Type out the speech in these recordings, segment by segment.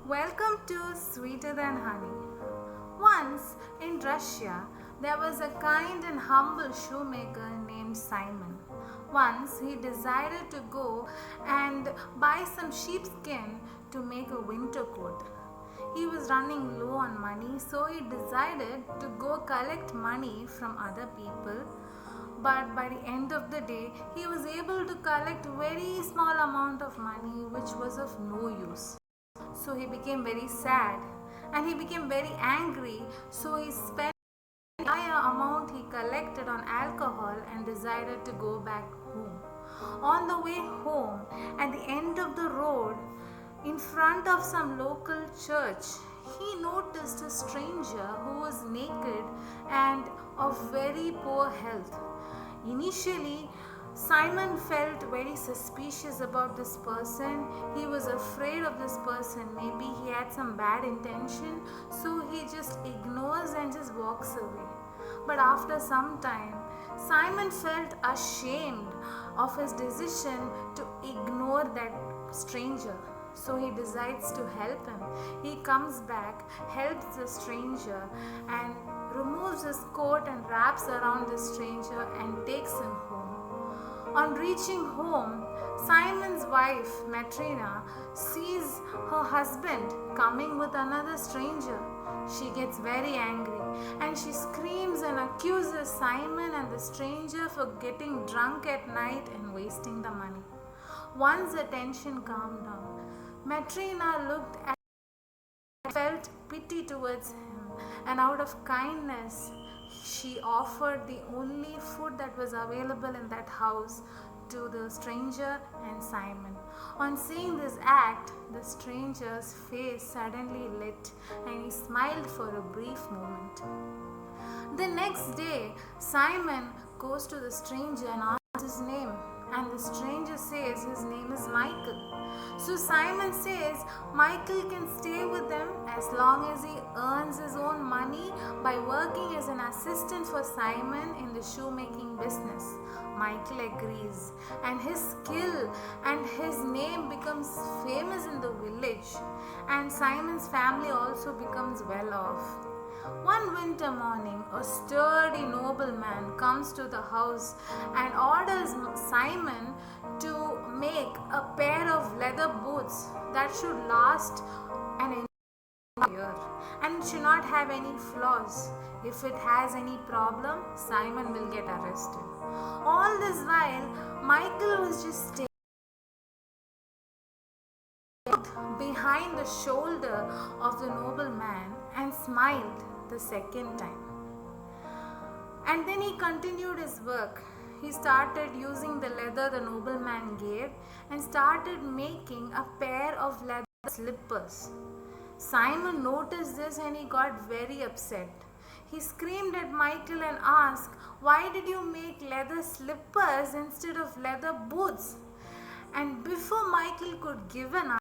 Welcome to Sweeter Than Honey. Once in Russia, there was a kind and humble shoemaker named Simon. Once he decided to go and buy some sheepskin to make a winter coat. He was running low on money, so he decided to go collect money from other people. But by the end of the day, he was able to collect very small amount of money which was of no use. So he became very sad and he became very angry. So he spent the entire amount he collected on alcohol and decided to go back home. On the way home, at the end of the road, in front of some local church, he noticed a stranger who was naked and of very poor health. Initially, Simon felt very suspicious about this person. He was afraid of this person. Maybe he had some bad intention, so he just ignores and just walks away. But after some time, Simon felt ashamed of his decision to ignore that stranger. So he decides to help him. He comes back, helps the stranger, and removes his coat and wraps around the stranger and takes him home. On reaching home, Simon's wife, Matrina, sees her husband coming with another stranger. She gets very angry and she screams and accuses Simon and the stranger for getting drunk at night and wasting the money. Once the tension calmed down, Matrina looked at him, felt pity towards him, and out of kindness, she offered the only food that was available in that house to the stranger and Simon. On seeing this act, the stranger's face suddenly lit and he smiled for a brief moment. The next day, Simon goes to the stranger and asks his name, and the stranger says his name is Michael. So Simon says Michael can stay with them as long as he earns his own money by working as an assistant for Simon in the shoemaking business. Michael agrees, and his skill and his name becomes famous in the village, and Simon's family also becomes well off. One winter morning, a sturdy nobleman comes to the house and orders Simon to make a pair of leather boots that should last an entire year and should not have any flaws. If it has any problem, Simon will get arrested. All this while, Michael was just staying behind the shoulder of the nobleman and smiled the second time. And then he continued his work. He started using the leather the nobleman gave and started making a pair of leather slippers. Simon noticed this and he got very upset. He screamed at Michael and asked, "Why did you make leather slippers instead of leather boots?" And before Michael could give an answer,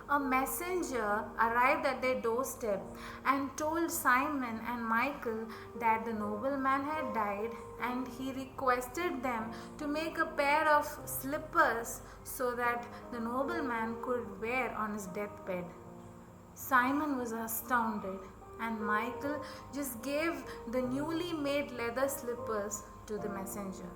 a messenger arrived at their doorstep and told Simon and Michael that the nobleman had died and he requested them to make a pair of slippers so that the nobleman could wear on his deathbed. Simon was astounded and Michael just gave the newly made leather slippers to the messenger.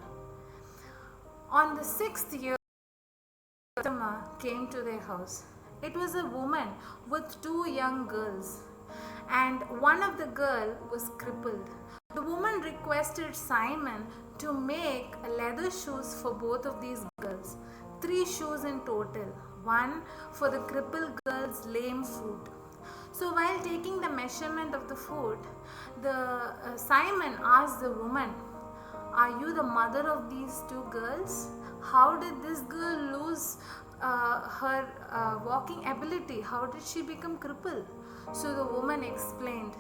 On the 6th year, a customer came to their house. It was a woman with two young girls, and one of the girl was crippled. The woman requested Simon to make leather shoes for both of these girls, 3 shoes in total, one for the crippled girl's lame foot. So while taking the measurement of the foot, Simon asked the woman, "Are you the mother of these 2 girls? How did this girl lose her walking ability? How did she become crippled?" So the woman explained,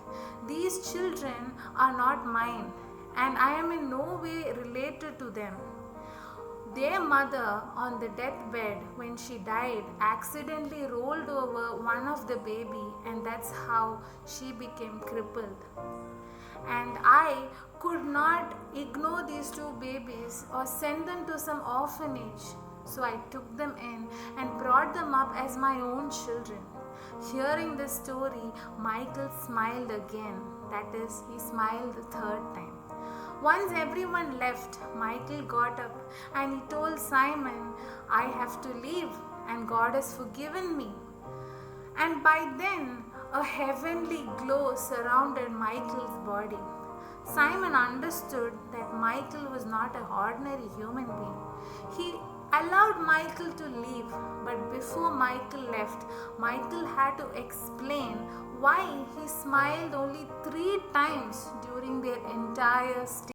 "These children are not mine and I am in no way related to them. Their mother on the deathbed when she died accidentally rolled over one of the baby and that's how she became crippled. And I could not ignore these 2 babies or send them to some orphanage. So I took them in and brought them up as my own children. Hearing this story, Michael smiled again. That is, he smiled the third time. Once everyone left, Michael got up and he told Simon, I have to leave and God has forgiven me. And by then, a heavenly glow surrounded Michael's body. Simon understood that Michael was not an ordinary human being. He allowed Michael to leave, but before Michael left, Michael had to explain why he smiled only 3 times during their entire stay.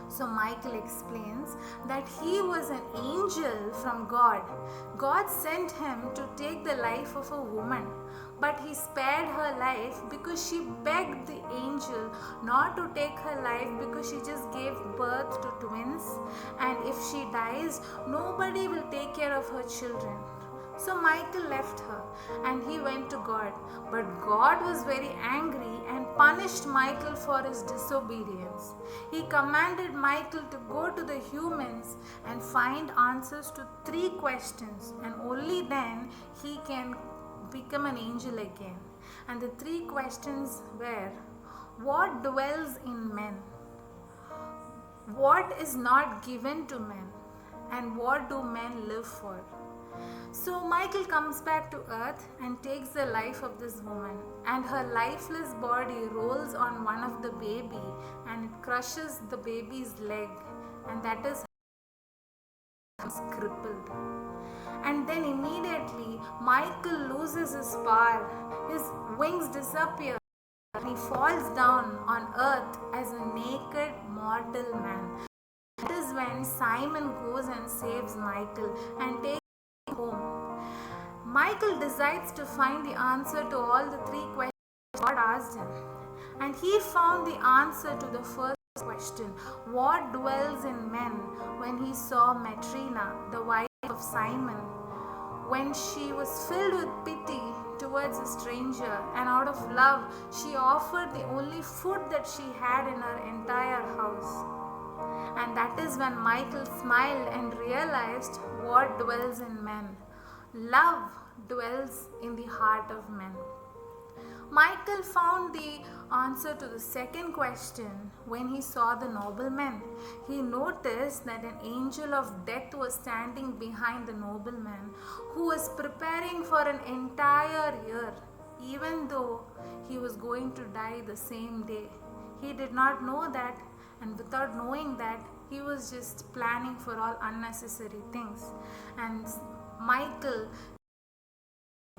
So Michael explains that he was an angel from God. God sent him to take the life of a woman, but he spared her life because she begged the angel not to take her life because she just gave birth to twins, and if she dies, nobody will take care of her children. So Michael left her and he went to God. But God was very angry and punished Michael for his disobedience. He commanded Michael to go to the humans and find answers to 3 questions, and only then he can become an angel again. And the 3 questions were: what dwells in men? What is not given to men? And what do men live for? So Michael comes back to earth and takes the life of this woman, and her lifeless body rolls on one of the baby and it crushes the baby's leg, and that is crippled. And then immediately Michael loses his power, his wings disappear, and he falls down on earth as a naked mortal man. That is when Simon goes and saves Michael and takes him home. Michael decides to find the answer to all the 3 questions God asked him, and he found the answer to the first question: what dwells in men, when he saw Matrina, the wife of Simon, when she was filled with pity towards a stranger, and out of love she offered the only food that she had in her entire house. And that is when Michael smiled and realized what dwells in men. Love dwells in the heart of men. Michael found the answer to the second question when he saw the nobleman. He noticed that an angel of death was standing behind the nobleman, who was preparing for an entire year, even though he was going to die the same day. He did not know that, and without knowing that, he was just planning for all unnecessary things. And Michael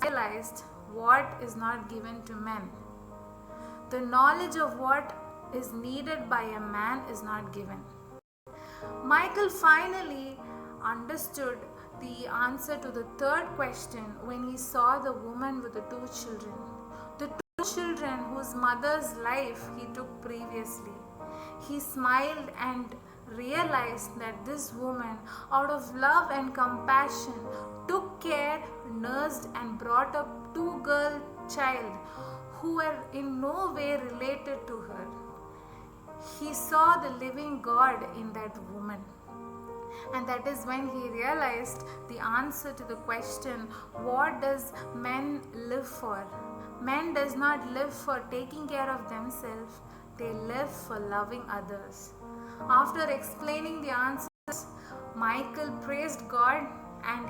realized what is not given to men. The knowledge of what is needed by a man is not given. Michael finally understood the answer to the third question when he saw the woman with the 2 children. The 2 children whose mother's life he took previously. He smiled and realized that this woman, out of love and compassion, took care, nursed and brought up 2 girl child who were in no way related to her. He saw the living God in that woman. And that is when he realized the answer to the question, what does men live for? Men does not live for taking care of themselves. They live for loving others. After explaining the answers, Michael praised God, and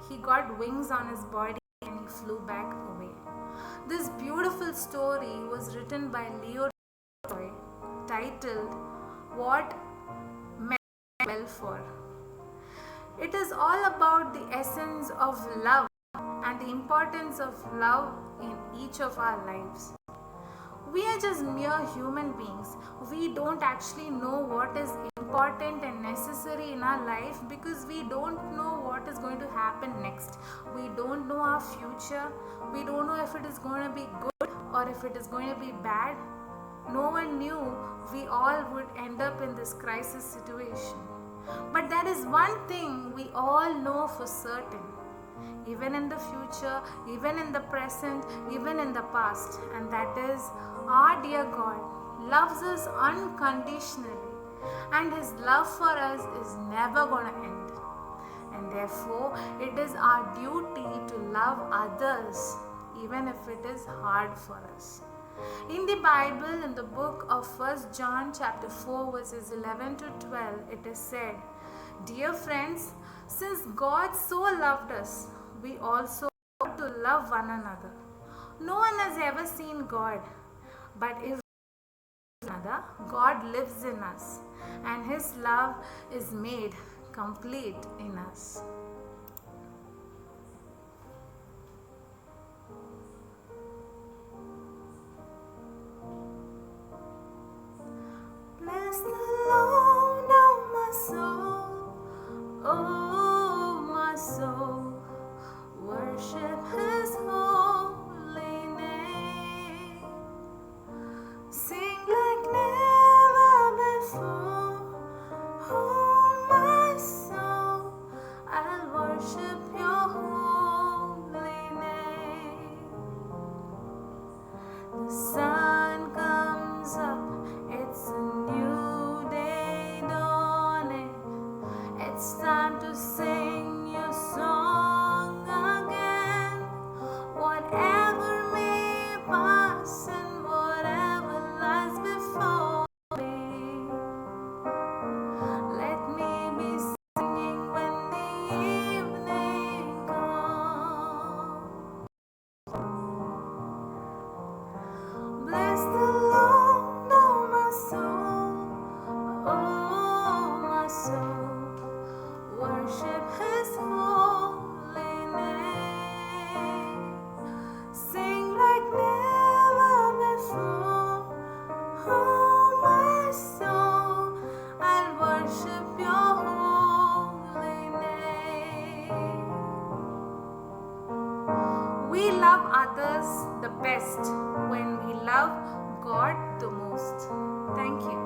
he got wings on his body and he flew back away. This beautiful story was written by Leo Tolstoy, titled What Men Well For. It is all about the essence of love and the importance of love in each of our lives. We are just mere human beings. We don't actually know what is important and necessary in our life because we don't know what is going to happen next. We don't know our future. We don't know if it is going to be good or if it is going to be bad. No one knew we all would end up in this crisis situation. But there is one thing we all know for certain. Even in the future, even in the present, even in the past, and that is our dear God loves us unconditionally, and His love for us is never going to end. And therefore, it is our duty to love others even if it is hard for us. In the Bible, in the book of 1 John chapter 4 verses 11 to 12, it is said, "Dear friends, since God so loved us, we also ought to love one another. No one has ever seen God, but if another, God lives in us, and His love is made complete in us." Bless the Lord, oh my soul, oh my soul, worship His holy name. Sing like never before, oh my soul, I'll worship your holy name. The sun comes up, it's a new day dawning. It's time to sing your song again. Whatever may pass and whatever lies before me, let me be singing when the evening comes. Bless the Lord, oh my soul, oh my soul, worship His holy name. Sing like never before, oh my soul, I'll worship your holy name. We love others the best when we love God the most. Thank you.